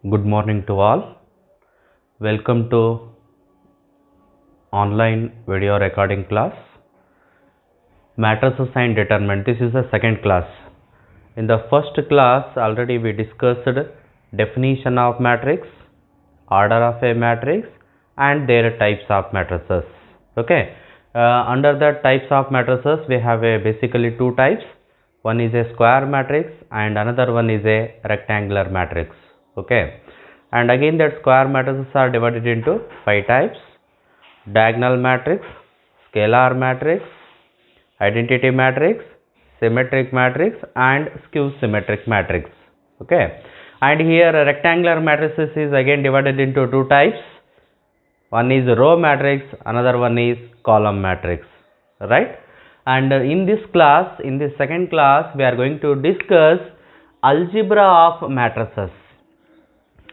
Good morning to all. Welcome to online video recording class. Matrices and determinant. This is the second class. In the first class, already we discussed definition of matrix, order of a matrix, and their types of matrices. Okay. Under the types of matrices, we have basically two types. One is a square matrix and another one is a rectangular matrix. Okay. And again that square matrices are divided into 5 types: diagonal matrix, scalar matrix, identity matrix, symmetric matrix, and skew symmetric matrix. Okay. And here rectangular matrices is again divided into 2 types. One is row matrix, another one is column matrix, right? And in this class, in this second class, we are going to discuss algebra of matrices.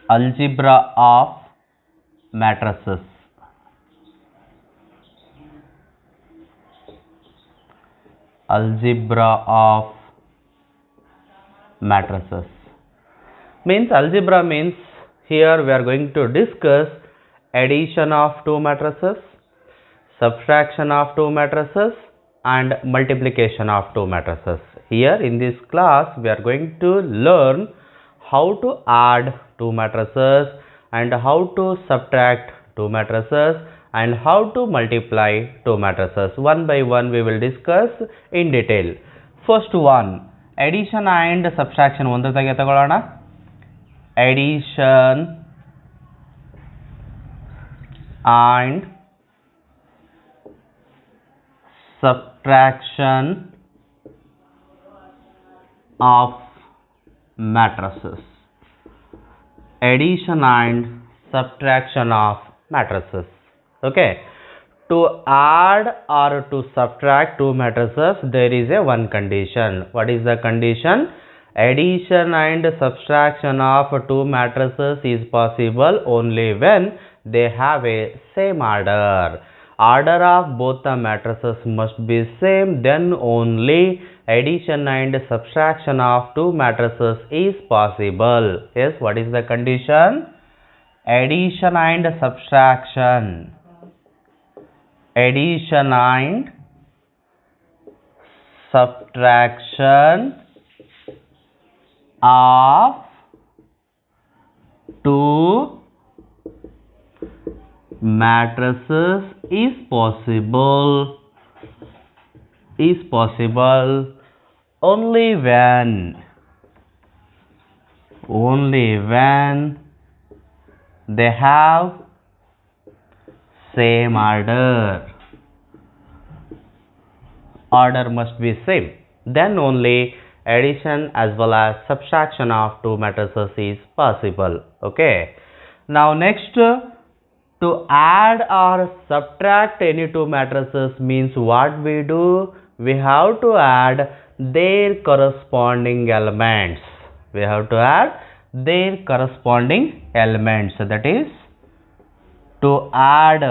Algebra of matrices. Algebra of matrices means, algebra means here we are going to discuss addition of two matrices, subtraction of two matrices, and multiplication of two matrices. Here in this class we are going to learn how to add two matrices and how to subtract two matrices and how to multiply two matrices. One by one we will discuss in detail. First one, addition and subtraction. ಒಂದೊಂದಾಗಿ ತಗೊಳ್ಳೋಣ. Addition and subtraction of matrices. Addition and subtraction of matrices. Okay. To add or to subtract two matrices, there is a one condition. What is the condition? Addition and subtraction of two matrices is possible only when they have a same order. Order of both the matrices must be same, then only addition and subtraction of two matrices is possible. Yes, what is the condition? Addition and subtraction. Addition and subtraction of two matrices is possible only when they have same order. Order must be same, then only addition as well as subtraction of two matrices is possible. Okay. Now next, to add or subtract any two matrices means what we do? We have to add their corresponding elements. We have to add their corresponding elements. So that is, to add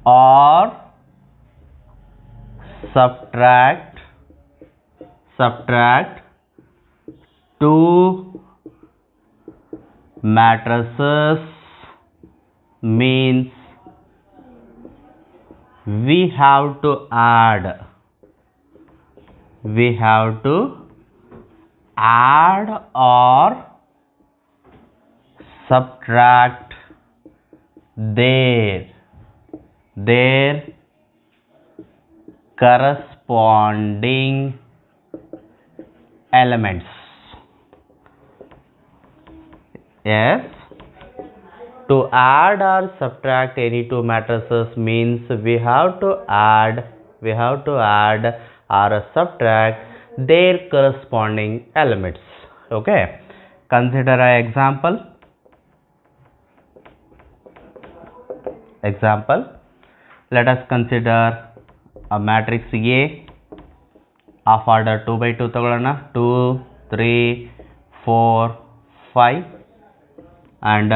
or subtract two matrices means we have to add or subtract their corresponding elements. Yes, to add or subtract any two matrices means we have to add or subtract their corresponding elements. Okay. Consider an example. Let us consider a matrix A of order 2 by 2 ತಗೊಳ್ಳೋಣ. 2, 3, 4, 5 and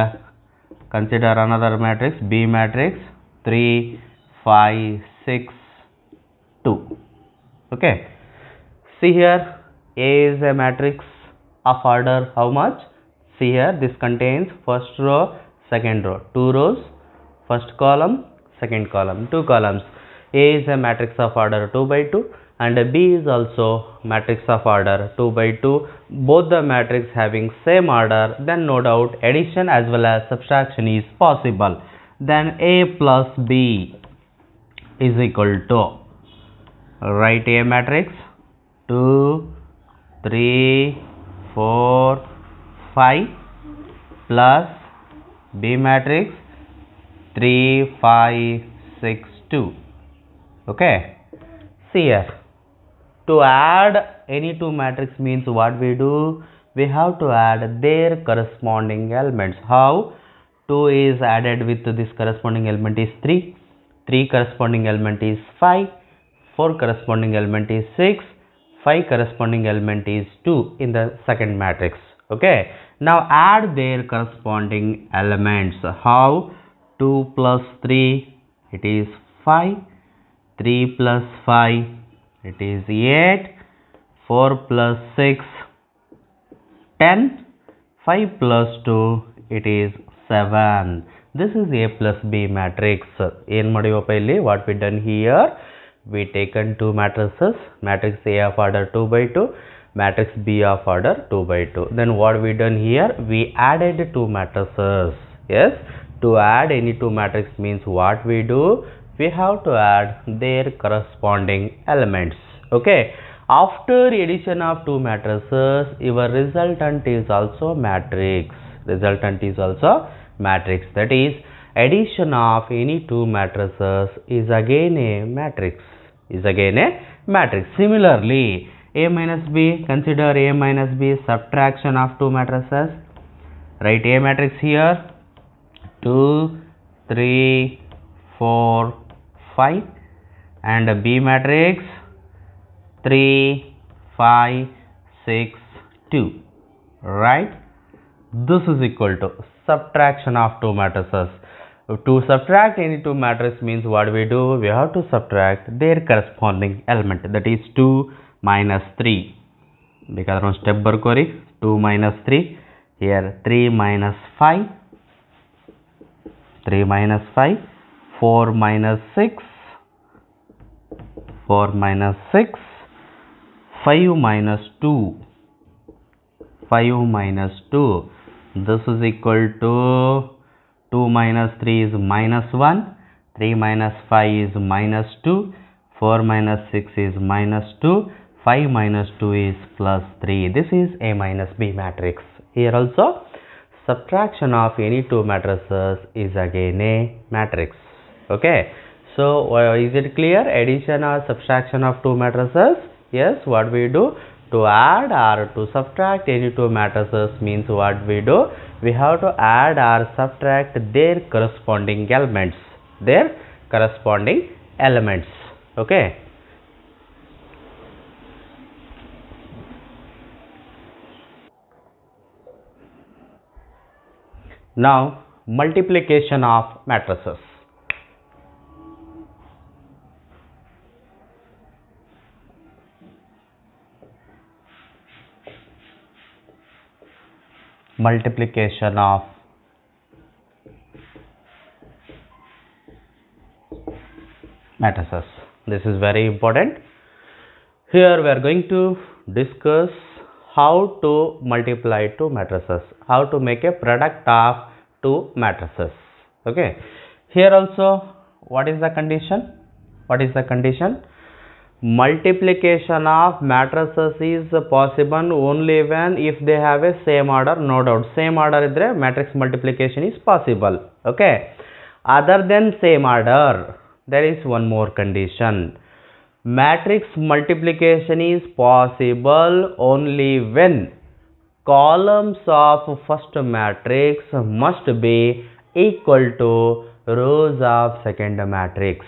consider another matrix B matrix 3, 5, 6, 2. Okay. See here, A is a matrix of order how much? See here, this contains first row, second row, two rows, first column, second column, two columns. A is a matrix of order 2 by 2 and B is also matrix of order 2 by 2. Both the matrix having same order, then no doubt addition as well as subtraction is possible. Then A plus B is equal to, write A matrix 2, 3, 4, 5 plus B matrix 3, 5, 6, 2. Okay. See here. To add any two matrix means what we do? We have to add their corresponding elements. How? 2 is added with this corresponding element is 3. 3 corresponding element is 5. 4 corresponding element is 6. 5 corresponding element is 2 in the second matrix. Okay. Now add their corresponding elements. How? 2 plus 3, it is 5. 3 plus 5, it is 8. 4 plus 6, 10. 5 plus 2, it is 7. This is A plus B matrix. What we done here? We taken two matrices, matrix A of order 2 by 2, matrix B of order 2 by 2. Then what we done here? We added two matrices. Yes, to add any two matrix means what we do? We have to add their corresponding elements. Okay. After addition of two matrices, your resultant is also matrix. Resultant is also matrix. That is, addition of any two matrices is again a matrix. Is again a matrix. Similarly, A minus B, consider A minus B subtraction of two matrices. Write A matrix here 2, 3, 4, 5 and B matrix 3, 5, 6, 2. Right? This is equal to subtraction of two matrices. To subtract any two matrices means what we do? We have to subtract their corresponding element, that is 2 minus 3. Because step barkori 2 minus 3. Here 3 minus 5. 3 minus 5. 4 minus 6. 4 minus 6. 5 minus 2. 5 minus 2. This is equal to 2 minus 3 is minus 1. 3 minus 5 is minus 2. 4 minus 6 is minus 2. 5 minus 2 is plus 3. This is A minus B matrix. Here also subtraction of any two matrices is again a matrix. Okay. So is it clear? Addition or subtraction of two matrices? Yes. What we do? To add or to subtract any two matrices means what we do? We have to add or subtract their corresponding elements. Their corresponding elements. Okay. Now multiplication of matrices. Multiplication of matrices. This is very important. Here we are going to discuss how to multiply two matrices, how to make a product of two matrices. Okay. Here also, what is the condition? What is the condition? Multiplication of matrices is possible only when if they have a same order, no doubt. Same order idre matrix multiplication is possible. Okay. Other than same order, there is one more condition. Matrix multiplication is possible only when columns of first matrix must be equal to rows of second matrix.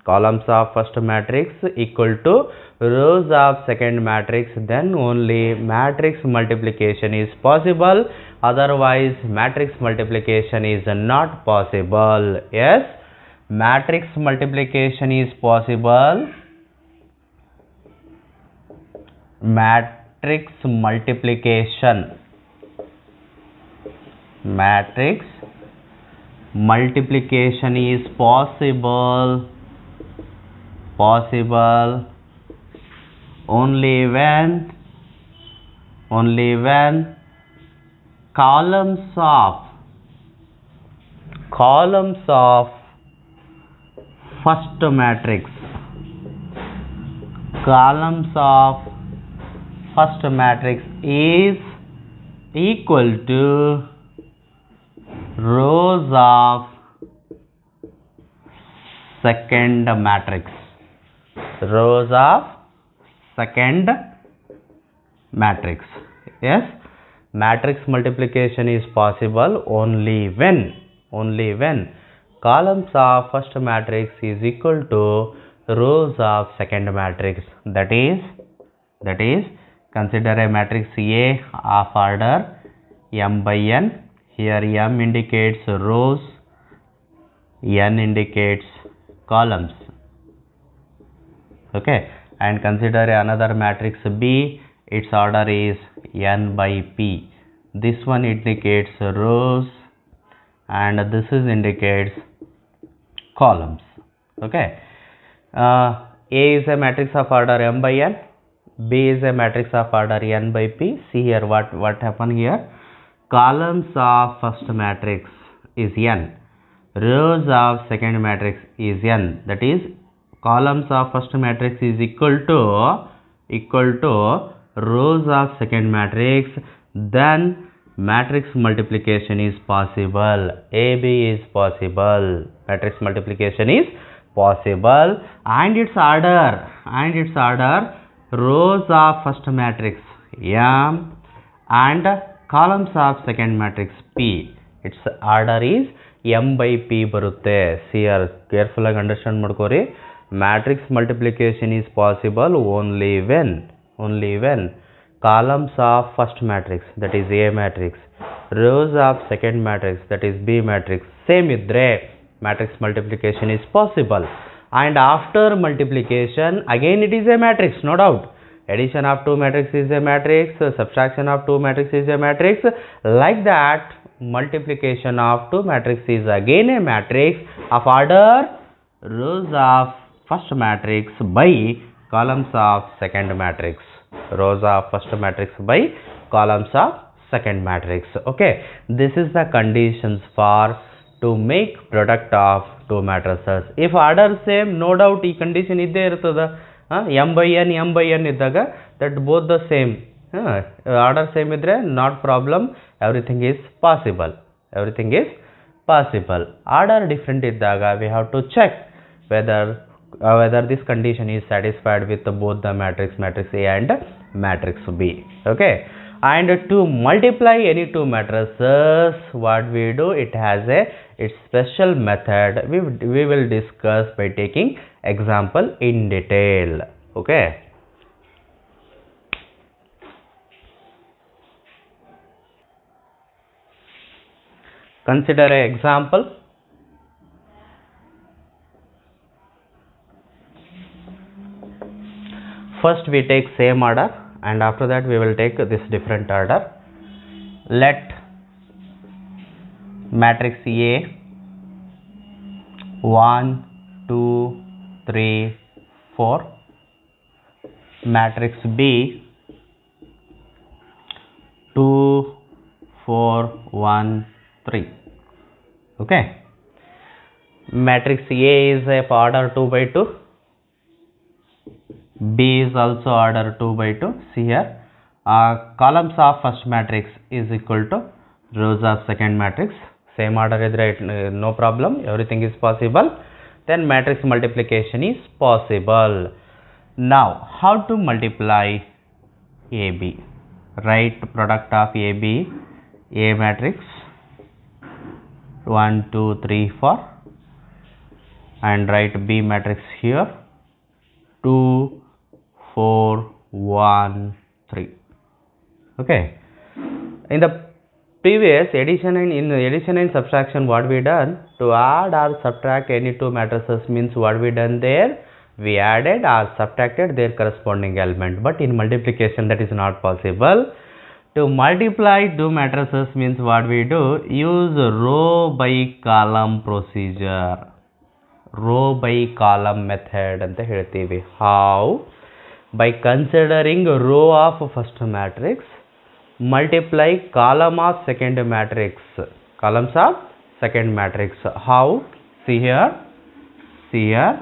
Columns of first matrix equal to rows of second matrix, then only matrix multiplication is possible. Otherwise, matrix multiplication is not possible. Yes, matrix multiplication is possible. Matrix multiplication matrix multiplication is possible only when columns of first matrix is equal to rows of second matrix. Yes, matrix multiplication is possible only when columns of first matrix is equal to rows of second matrix. That is consider a matrix A of order m by n. Here m indicates rows, n indicates columns. Okay, and consider another matrix B. Its order is n by p. This one indicates rows and this is indicates columns. Okay, A is a matrix of order m by n, B is a matrix of order n by p. See here what happened here. Columns of first matrix is n, rows of second matrix is n. That is, columns of first matrix is equal to rows of second matrix. Then matrix multiplication is possible. AB is possible. Matrix multiplication is possible, and its order rows of first matrix m and columns of second matrix p. Its order is m by p barutte. See here, careful ಆಗಿ understand ಮಾಡ್ಕೋರಿ. Matrix multiplication is possible only when columns of first matrix, that is A matrix, rows of second matrix, that is B matrix, same idre matrix multiplication is possible. And after multiplication again it is a matrix, no doubt. Addition of two matrix is a matrix, subtraction of two matrix is a matrix. Like that, multiplication of two matrix is again a matrix of order rows of first matrix by columns of second matrix. Rows of first matrix by columns of second matrix. Okay, this is the conditions for to make product of two matrices. If order same, no doubt ಈ condition ಇದ್ದೇ ಇರ್ತದ. m by n ಇದ್ದಾಗ that both the same, order same ಇದ್ರೆ not problem, everything is possible. Order different ಇದ್ದಾಗ we have to check whether this condition is satisfied with both the matrix A and matrix B. Okay, and to multiply any two matrices, what we do, it has its special method. We will discuss by taking example in detail. Okay, consider an example. First we take same order and after that we will take this different order. Let matrix A 1 2 3 4, matrix B 2 4 1 3. Okay, matrix A is of order 2 by 2, B is also order 2 by 2. See here, columns of first matrix is equal to rows of second matrix. Same order idre no problem, everything is possible. Then matrix multiplication is possible. Now how to multiply AB? Write product of AB, A matrix 1 2 3 4, and write B matrix here 2 4 1 3. Okay, in the previous addition and subtraction, what we done, to add or subtract any two matrices means what we done there, we added or subtracted their corresponding element. But in multiplication that is not possible. To multiply two matrices means what we do? Use row by column procedure. Row by column method ಅಂತ ಹೇಳ್ತೀವಿ. How? By considering row of first matrix, multiply column of second matrix. Columns of second matrix. How? See here. See here.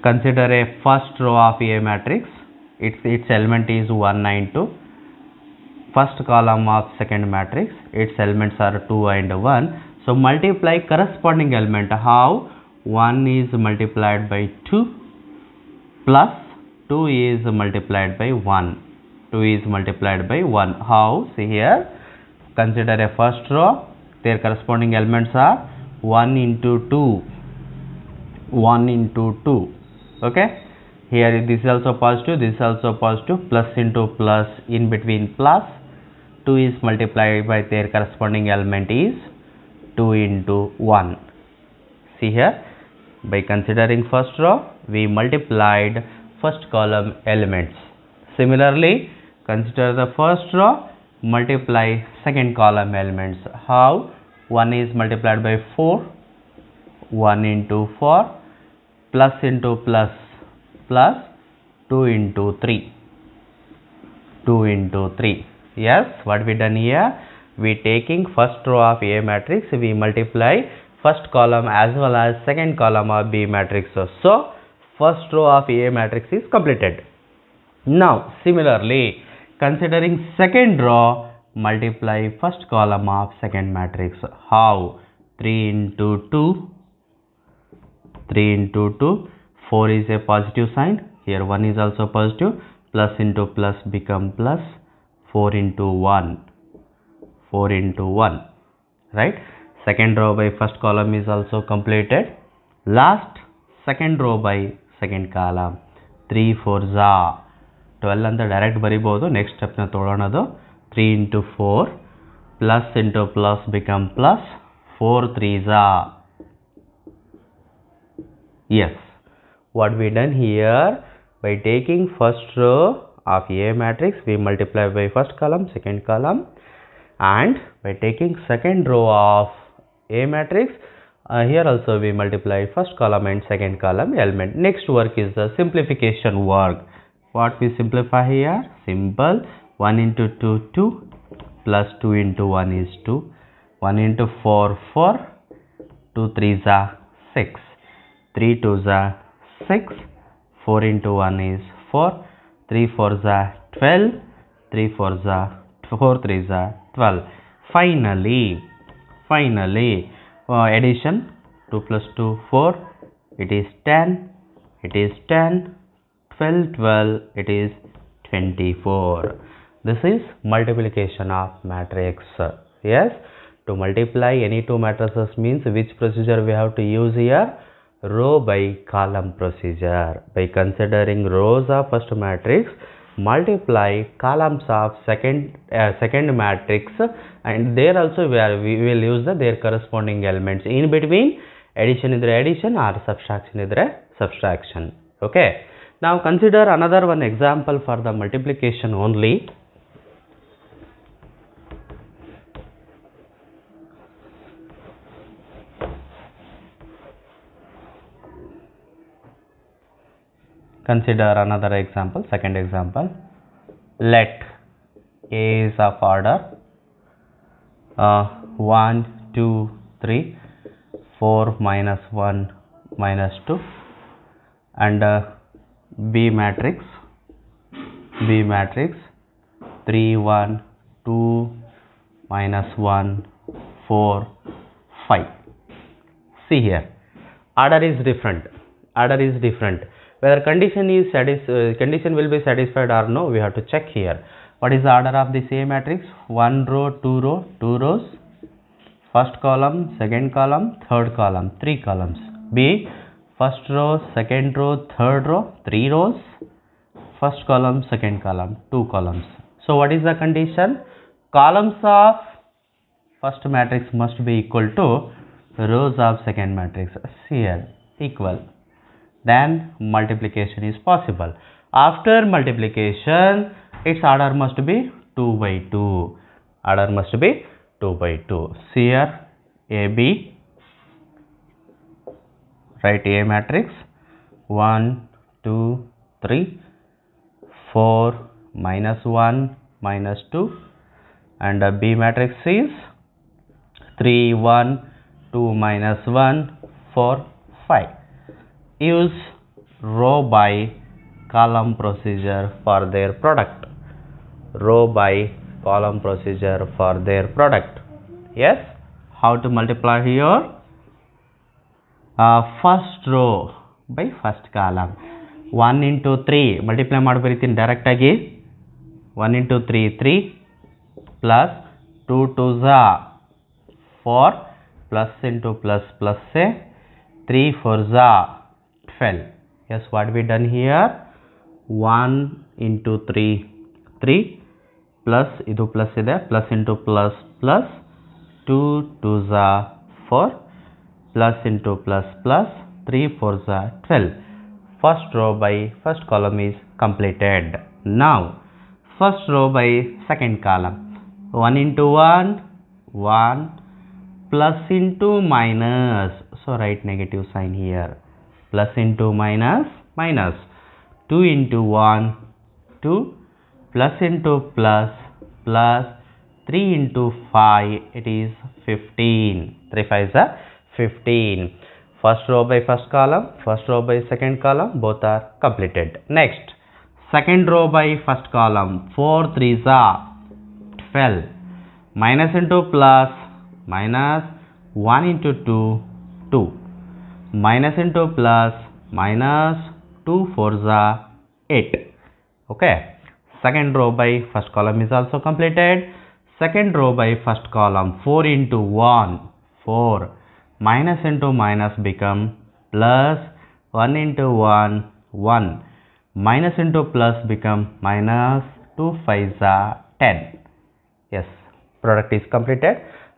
Consider a first row of A matrix. Its element is 1, 9, 2. First column of second matrix. Its elements are 2 and 1. So multiply corresponding element. How? 1 is multiplied by 2 plus 2 is multiplied by 1. 2 is multiplied by 1. How? See here. Consider a first row. Their corresponding elements are 1 into 2. 1 into 2. Okay. Here this is also positive. This is also positive. Plus into plus. In between plus. 2 is multiplied by their corresponding element is 2 into 1. See here. By considering first row, we multiplied first column elements. Similarly, consider the first row, multiply second column elements. How? 1 is multiplied by 4, 1 into 4, plus into plus, plus 2 into 3, 2 into 3. Yes, what we done here? We taking first row of A matrix, we multiply first column as well as second column of B matrix. So, first row of A matrix is completed. Now, similarly, considering second row, multiply first column of second matrix. How? 3 into 2, 3 into 2, 4 is a positive sign. Here 1 is also positive. Plus into plus become plus. 4 into 1. 4 into 1. Right? Second row by first column is also completed. Last, second row by second column. 3 4s are 12 ಅಂತ direct ಬರಿಬಹುದು. Next ಸ್ಟೆಪ್ನ ತೊಗೊಳೋಣದು. 3 into 4 plus into plus become plus. 4 3s are. Yes. What we done here? By taking first row of A matrix, we multiply by first column, second column, and by taking second row of A matrix, here also we multiply first column and second column element. Next work is the simplification work. What we simplify here? Simple. 1 into 2 2 plus 2 into 1 is 2. 1 into 4 4. 2 3s are 6. 3 2s are 6. 4 into 1 is 4. 3 4s are 12. 3 4s are 4 3s are 12. Finally, addition 2 plus 2 4. It is 10. It is 10. 12 12. It is 24. This is multiplication of matrix. Yes. To multiply any two matrices means which procedure we have to use here? Row by column procedure. By considering rows of first matrix, multiply columns of second matrix, and there also we will use their corresponding elements. In between, addition idre addition or subtraction idre subtraction. Okay. Now consider another one example for the multiplication only. Consider another example, second example. Let A is of order 1, 2, 3, 4 minus 1 minus 2, and B matrix 3, 1, 2 minus 1, 4, 5. See here, order is different. Whether condition will be satisfied or no, we have to check here. What is the order of this A matrix? 1 row, 2 rows, first column, second column, third column, 3 columns. B, first row, second row, third row, 3 rows, first column, second column, 2 columns. So what is the condition? Columns of first matrix must be equal to rows of second matrix. Here, equal. Then multiplication is possible. After multiplication, its order must be 2 by 2. Order must be 2 by 2. See here, AB, write A matrix, 1, 2, 3, 4, minus 1, minus 2, and the B matrix is 3, 1, 2, minus 1, 4, 5. Use row by column procedure for their product. Row by column procedure for their product. Yes, how to multiply here? First row by first column. 1 into 3 multiply ಮಾಡಬರಿತೀನಿ direct ಆಗಿ. 1 into 3 3 plus 2 2s 4 plus into plus plus say 3 4s 12. Yes, what we done here? 1 into 3 3 plus idu plus ide plus into plus plus 2 2s 4 plus into plus plus 3 4s 12. First row by first column is completed. Now first row by second column. 1 into 1 1 plus into minus, so write negative sign here, plus into minus minus, 2 into 1 2 plus into plus plus 3 into 5, it is 15. 3 5s are 15. First row by first column, first row by second column, both are completed. Next, second row by first column, 4 3s are 12, minus into plus minus, 1 into 2 2, minus into plus minus 2 4s are 8. Okay, second row by first column is also completed. Second row by first column, 4 into 1 4, minus into minus become plus, 1 into 1 1, minus into plus become minus, 2 5s are 10. Yes, product is completed.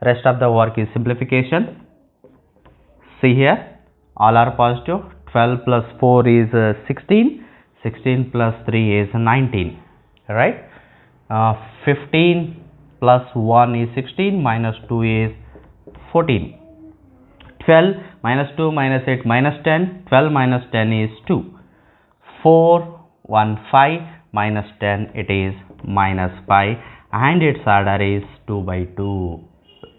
Rest of the work is simplification. See here, all are positive. 12 plus 4 is 16, 16 plus 3 is 19, right? 15 plus 1 is 16, minus 2 is 14. 12 minus 2 minus 8 minus 10, 12 minus 10 is 2. 4 1 5 minus 10, it is minus 5, and its order is 2 by 2.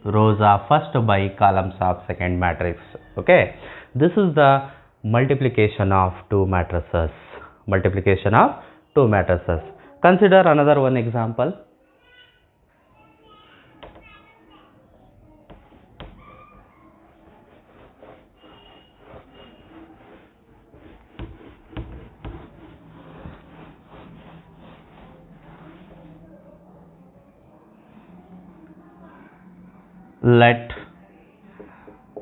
Rows are first by columns of second matrix. Okay, this is the multiplication of two matrices. Multiplication of two matrices. Consider another one example. Let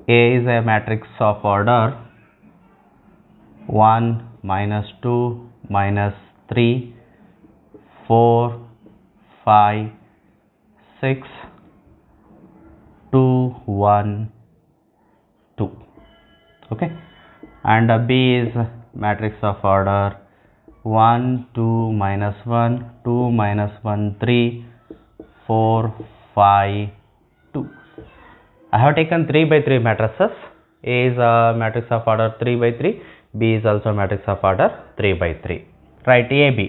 A is a matrix of order 1 minus 2 minus 3 4 5 6 2 1 2. Okay, and B is matrix of order 1 2 minus 1 2 minus 1 3 4 5 2. I have taken 3 by 3 matrices. A is a matrix of order 3 by 3. B is also a matrix of order 3 by 3. Write AB.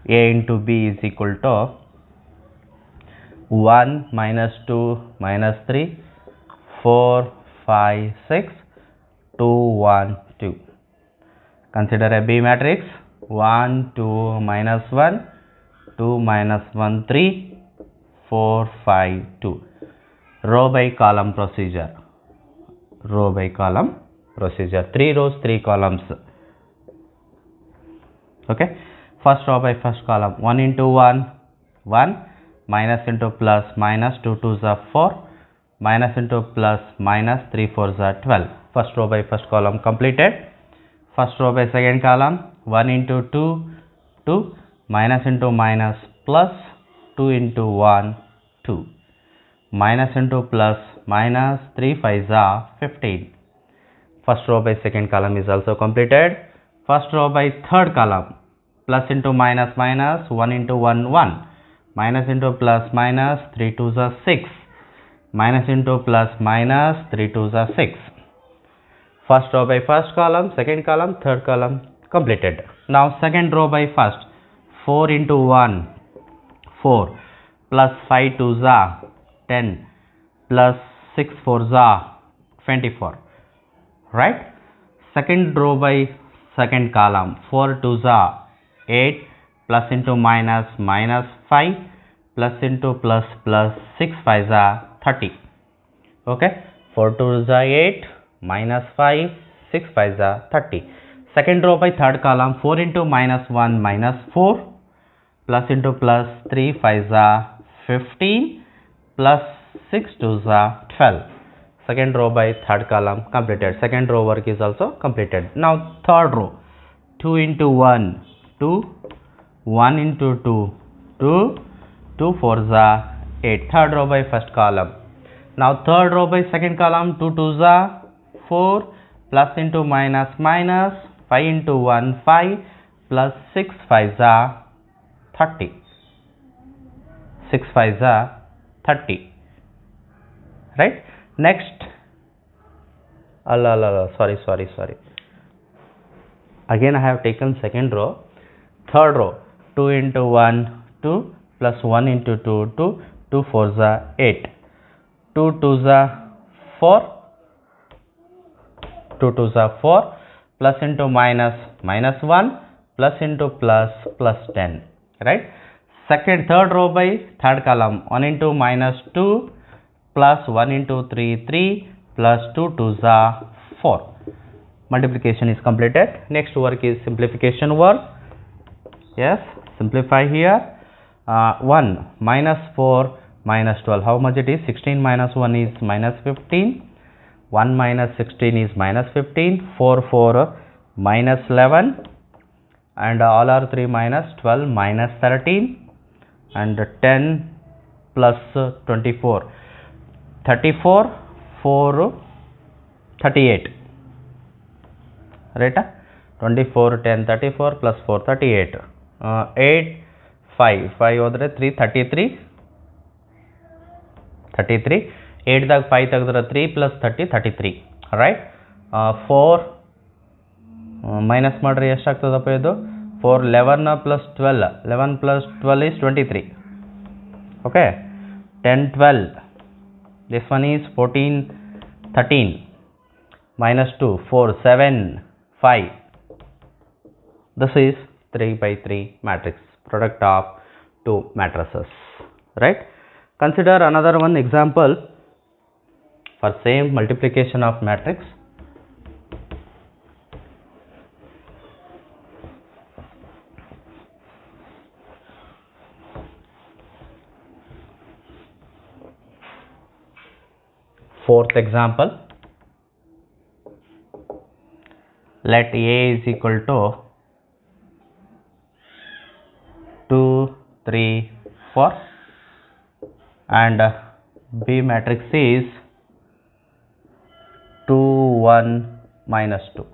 A into B is equal to 1 minus 2 minus 3 4 5 6 2 1 2. Consider a B matrix 1 2 minus 1 2 minus 1 3 4 5 2. Row by column procedure. Row by column procedure. 3 rows 3 columns. Okay, first row by first column, 1 into 1 1, minus into plus minus, 2 2s are 4, minus into plus minus, 3 4s are 12. First row by first column completed. First row by second column, 1 into 2 2, minus into minus plus, 2 into 1 2, minus into plus minus, 3 5s are 15. First row by second column is also completed. First row by third column, plus into minus minus, 1 into 1 1, minus into plus minus, 3 2s are 6, minus into plus minus, 3 2s are 6. First row by first column, second column, third column completed. Now second row by first, 4 into 1, 4, plus 5 2s are 10, plus 6 4s are 24, right? Second row by second column, 4 2s are 8, plus into minus, minus 5, plus into plus, plus 6 5s are 30. Okay, 4 2s are 8, minus 5, 6 5s are 30. Second row by third column, 4 into minus 1, minus 4, plus into plus 3 5s are 15, plus 6 2s are 12. Second row by third column completed. Second row work is also completed. Now third row, 2 into 1, 2, 1 into 2, 2, 2 4s are 8. Third row by first column. Now third row by second column, 2 2s are 4, plus into minus minus, 5 into 1 5, plus 6 5s are 30. 6 5s are 30. Right? Next, sorry. Again I have taken second row. Third row, 2 into 1, 2, plus 1 into 2, 2, 2 4s are 8. 2 2s are 4, 2 2s are 4, plus into minus, minus 1, plus into plus, plus 10, right? Third row by third column, 1 into minus 2, plus 1 into 3, 3, plus 2 2s are 4. Multiplication is completed. Next work is simplification work. Yes, simplify here. 1 minus 4 minus 12. How much it is? 16 minus 1 is minus 15. 1 minus 16 is minus 15. 4 4 minus 11. And all are 3 minus 12 minus 13. And 10 plus 24. 34 4 38. Right? 24 10 34 plus 4 38. 8 5 ಹೋದರೆ 3 33. 8 ದಾಗ 5 ತೆಗೆದ್ರೆ 3 plus 30 33. Right. 4 minus ಮಾಡ್ರಿ ಎಷ್ಟಾಗ್ತದಪ್ಪ ಇದು? 4 11 plus 12. 11 plus 12 is 23. Okay. 10 12. This one is 14 13. Minus 2 4 7 5. This is 3 by 3 matrix, product of two matrices, right? Consider another one example for same multiplication of matrix. Fourth example, let A is equal to 2 3 4 and B matrix is 2 1 minus 2.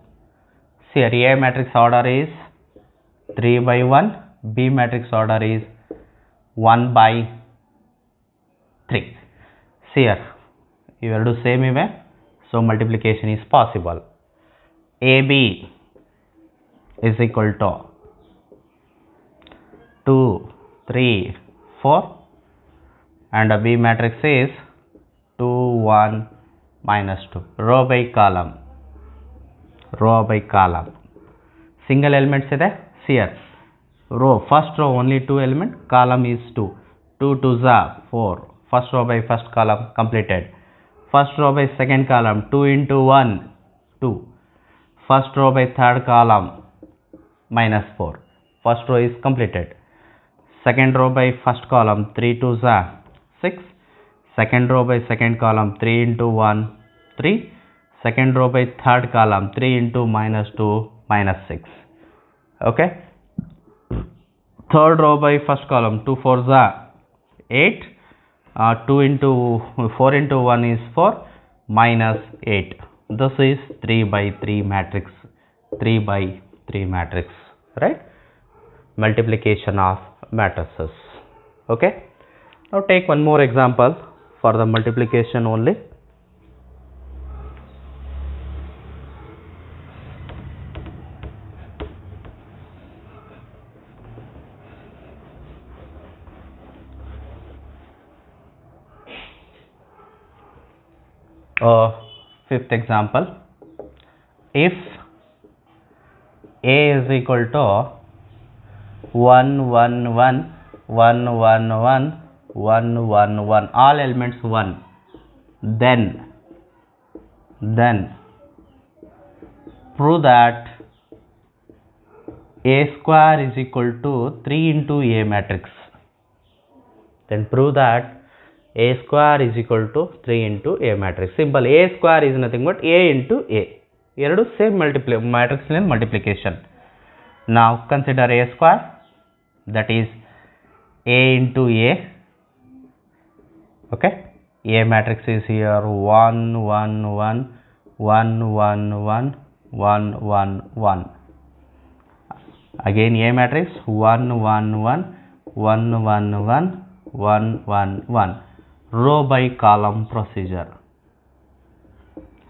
See, here A matrix order is 3 by 1, B matrix order is 1 by 3. See here, ಇವೆರಡು same ಇವೆ, so multiplication is possible. AB is equal to 2 3 4 and B matrix is 2 1 minus 2. Row by column, single elements ಇದೆ. See here, row, first row only 2 element, column is 2, 2 2s are 4. First row by first column completed. First row by second column, 2 into 1 2. First row by third column minus 4. First row is completed. Second row by first column, 3 2s are 6. Second row by second column, 3 into 1 3. Second row by third column, 3 into minus 2 minus 6. Okay. Third row by first column, 2 4s are 8. 2 into 4 into 1 is 4 minus 8. This is 3 by 3 matrix. 3 by 3 matrix, right? Multiplication of matrices. Okay. Now take one more example for the multiplication only. Fifth example, if A is equal to 1 1 1 1 1 1 1 1 1, all elements 1, then prove that A square is equal to 3 into A matrix. Then prove that A square is equal to 3 into A matrix. Simple. A square is nothing but A into A. Eradu same matrix multiplication. Now consider A square, that is A into A. Okay. A matrix is here 1 1 1 1 1 1 1 1 1. Again A matrix 1 1 1 1 1 1 1 1 1. Row by column procedure.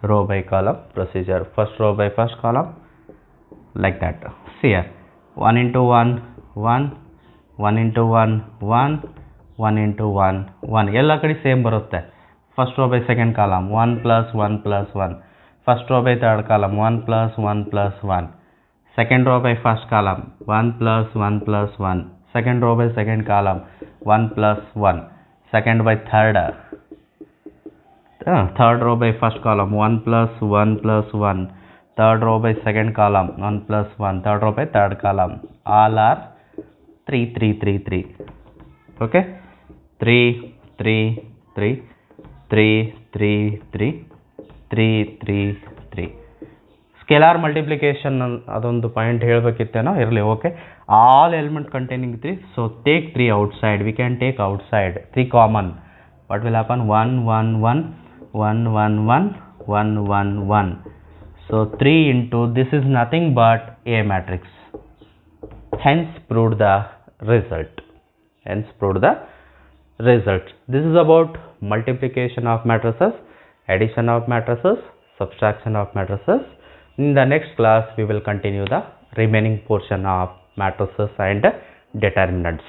Row by column procedure. First row by first column, like that. See here, 1 into 1 1 1 into 1 1 1 into 1 1. ಎಲ್ಲ ಕಡೆ same ಬರುತ್ತೆ. First row by second column 1 plus 1 plus 1. First row by third column 1 plus 1 plus 1. Second row by first column 1 plus 1 plus 1. Second row by second column 1 plus 1. Second by third. Third row by first column 1 plus 1 plus 1. Third row by second column 1 plus 1. Third row by third column. All are 3 3 3 3. Okay. 3 3 3 3 3 3 3 3 3. Scalar multiplication adondu point helbekitteno irli. Okay. All element containing 3. So take 3 outside. We can take outside 3 common. What will happen? 1 1 1 1 1 1 1 1 1. So 3 into this is nothing but A matrix. Hence proved the result. Hence proved the result. This is about multiplication of matrices, addition of matrices, subtraction of matrices. In the next class we will continue the remaining portion of matrices and determinants.